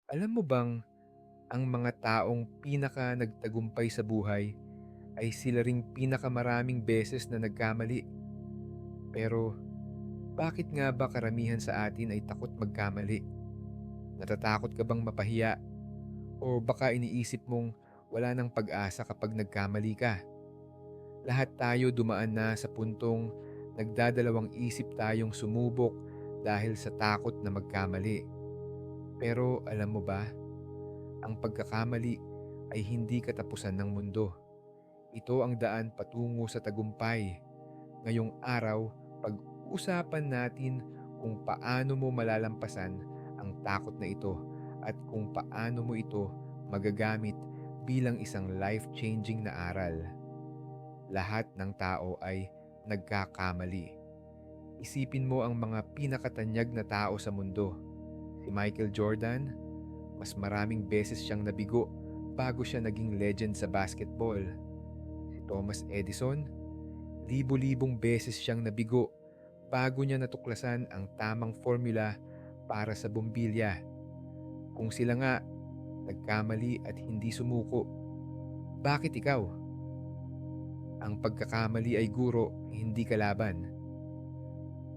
Alam mo bang ang mga taong pinaka nagtagumpay sa buhay ay sila ring pinakamaraming beses na nagkamali? Pero bakit nga ba karamihan sa atin ay takot magkamali? Natatakot ka bang mapahiya o baka iniisip mong wala nang pag-asa kapag nagkamali ka? Lahat tayo dumaan na sa puntong nagdadalawang isip tayong sumubok dahil sa takot na magkamali. Pero alam mo ba, ang pagkakamali ay hindi katapusan ng mundo. Ito ang daan patungo sa tagumpay. Ngayong araw, pag-usapan natin kung paano mo malalampasan ang takot na ito at kung paano mo ito magagamit bilang isang life-changing na aral. Lahat ng tao ay nagkakamali. Isipin mo ang mga pinakatanyag na tao sa mundo. Si Michael Jordan, mas maraming beses siyang nabigo bago siya naging legend sa basketball. Si Thomas Edison, libo-libong beses siyang nabigo bago niya natuklasan ang tamang formula para sa bombilya. Kung sila nga nagkamali at hindi sumuko, bakit ikaw? Ang pagkakamali ay guro, hindi kalaban.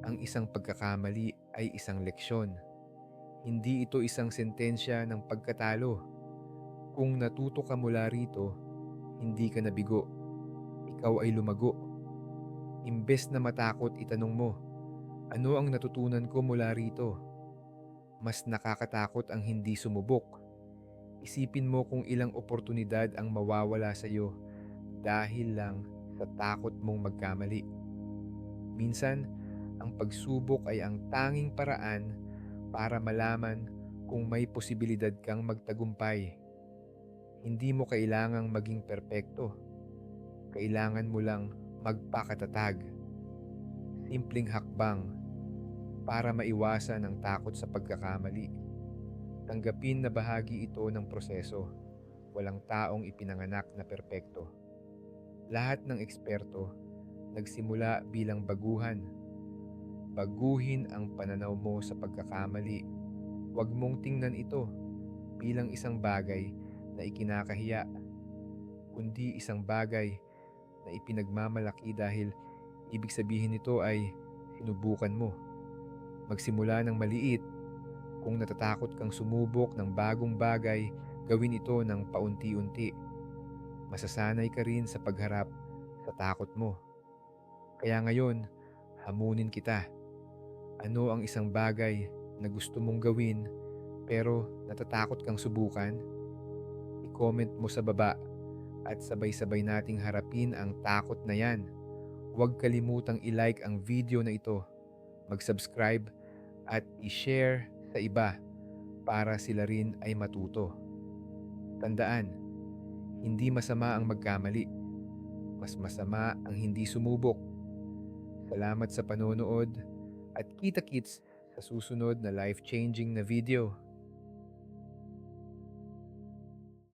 Ang isang pagkakamali ay isang leksyon. Hindi ito isang sentensya ng pagkatalo. Kung natuto ka mula rito, hindi ka nabigo. Ikaw ay lumago. Imbes na matakot, itanong mo, ano ang natutunan ko mula rito? Mas nakakatakot ang hindi sumubok. Isipin mo kung ilang oportunidad ang mawawala sa iyo dahil lang sa takot mong magkamali. Minsan, ang pagsubok ay ang tanging paraan para malaman kung may posibilidad kang magtagumpay. Hindi mo kailangang maging perpekto. Kailangan mo lang magpakatatag. Simpleng hakbang para maiwasan ang takot sa pagkakamali. Tanggapin na bahagi ito ng proseso. Walang taong ipinanganak na perpekto. Lahat ng eksperto nagsimula bilang baguhan. Baguhin ang pananaw mo sa pagkakamali. Huwag mong tingnan ito bilang isang bagay na ikinakahiya, kundi isang bagay na ipinagmamalaki dahil ibig sabihin nito ay sinubukan mo. Magsimula ng maliit. Kung natatakot kang sumubok ng bagong bagay, gawin ito ng paunti-unti. Masasanay ka rin sa pagharap sa takot mo. Kaya ngayon, hamunin kita. Ano ang isang bagay na gusto mong gawin pero natatakot kang subukan? I-comment mo sa baba at sabay-sabay nating harapin ang takot na yan. Huwag kalimutang i-like ang video na ito, mag-subscribe at i-share sa iba para sila rin ay matuto. Tandaan, hindi masama ang magkamali. Mas masama ang hindi sumubok. Salamat sa panonood at kita-kits sa susunod na life-changing na video.